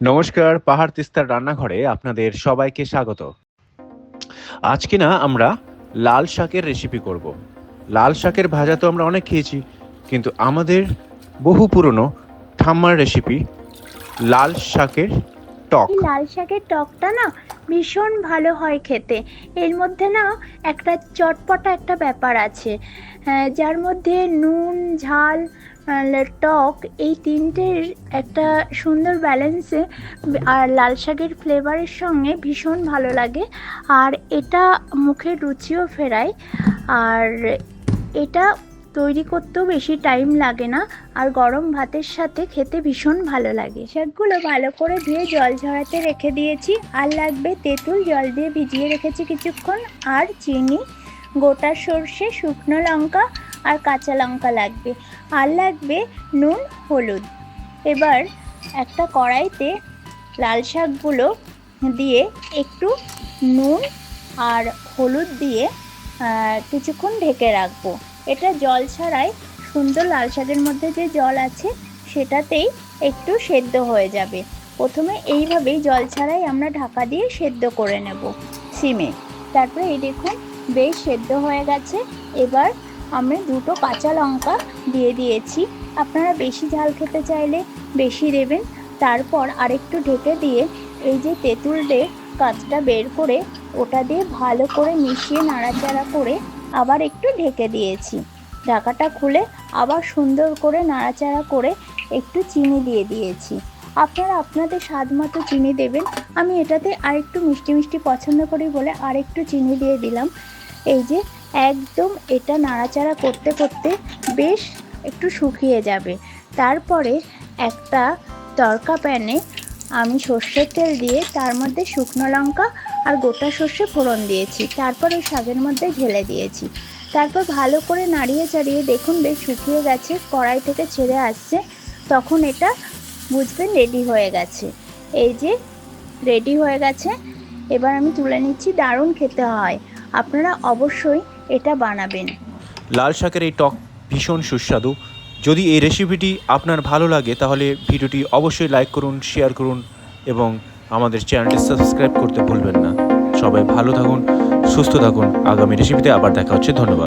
নমস্কার, পাহাড় তিস্তার রান্নাঘরে আপনাদের সবাইকে স্বাগত। আজকে না আমরা লাল শাকের রেসিপি করব। লাল শাকের ভাজা তো আমরা অনেক খেয়েছি, কিন্তু আমাদের বহু পুরনো ঠাম্মার রেসিপি লাল শাকের টক। এই লাল শাকের টকটা না ভীষণ ভালো হয় খেতে। এর মধ্যে না একটা চটপটা একটা ব্যাপার আছে, যার মধ্যে নুন, ঝাল, টক এই তিনটের একটা সুন্দর ব্যালেন্সে আর লাল শাকের ফ্লেভারের সঙ্গে ভীষণ ভালো লাগে। আর এটা মুখের রুচিও ফেরায়। আর এটা তৈরি করতেও বেশি টাইম লাগে না, আর গরম ভাতের সাথে খেতে ভীষণ ভালো লাগে। শাকগুলো ভালো করে ধুয়ে জল ঝরাতে রেখে দিয়েছি। আর লাগবে তেঁতুল, জল দিয়ে ভিজিয়ে রেখেছি কিছুক্ষণ, আর চিনি, গোটা সর্ষে, শুকনো লঙ্কা আর কাঁচা লঙ্কা লাগবে। আর লাগবে নুন, হলুদ। এবার একটা কড়াইতে লাল শাকগুলো দিয়ে একটু নুন আর হলুদ দিয়ে কিছুক্ষণ ঢেকে রাখবো। এটা জল ছাড়াই সুন্দর লাল শাকের মধ্যে যে জল আছে সেটাতেই একটু সেদ্ধ হয়ে যাবে। প্রথমে এইভাবেই জল ছাড়াই আমরা ঢাকা দিয়ে সেদ্ধ করে নেব সিমে। তারপরে এই দেখুন বেশ সেদ্ধ হয়ে গেছে। এবার আমি দুটো কাঁচা লঙ্কা দিয়ে দিয়েছি। আপনারা বেশি ঝাল খেতে চাইলে বেশি দেবেন। তারপর আরেকটু ঢেকে দিয়ে এই যে তেঁতুলের কাঁচটা বের করে ওটা দিয়ে ভালো করে মিশিয়ে নাড়াচাড়া করে আবার একটু ঢেকে দিয়েছি। ঢাকাটা খুলে আবার সুন্দর করে নাড়াচাড়া করে একটু চিনি দিয়ে দিয়েছি। আপনারা আপনাদের স্বাদ মতো চিনি দেবেন। আমি এটাতে আরেকটু মিষ্টি মিষ্টি পছন্দ করি বলে আরেকটু চিনি দিয়ে দিলাম। এই যে একদম এটা নাড়াচাড়া করতে করতে বেশ একটু শুকিয়ে যাবে। তারপরে একটা তড়কা প্যানে আমি সর্ষের তেল দিয়ে তার মধ্যে শুকনো লঙ্কা আর গোটা সর্ষে ফোড়ন দিয়েছি। তারপর ওই শাকের মধ্যে ঢেলে দিয়েছি। তারপর ভালো করে নাড়িয়ে চাড়িয়ে দেখুন বেশ শুকিয়ে গেছে, কড়াই থেকে ছেড়ে আসছে। তখন এটা বুঝবেন রেডি হয়ে গেছে। এই যে রেডি হয়ে গেছে। এবার আমি তুলে নিচ্ছি। দারুণ খেতে হয়, আপনারা অবশ্যই এটা বানাবেন। লাল শাকের এই টক ভীষণ সুস্বাদু। যদি এই রেসিপিটি আপনার ভালো লাগে তাহলে ভিডিওটি অবশ্যই লাইক করুন, শেয়ার করুন এবং আমাদের চ্যানেলটি সাবস্ক্রাইব করতে ভুলবেন না। সবাই ভালো থাকুন, সুস্থ থাকুন। আগামী রেসিপিতে আবার দেখা হচ্ছে। ধন্যবাদ।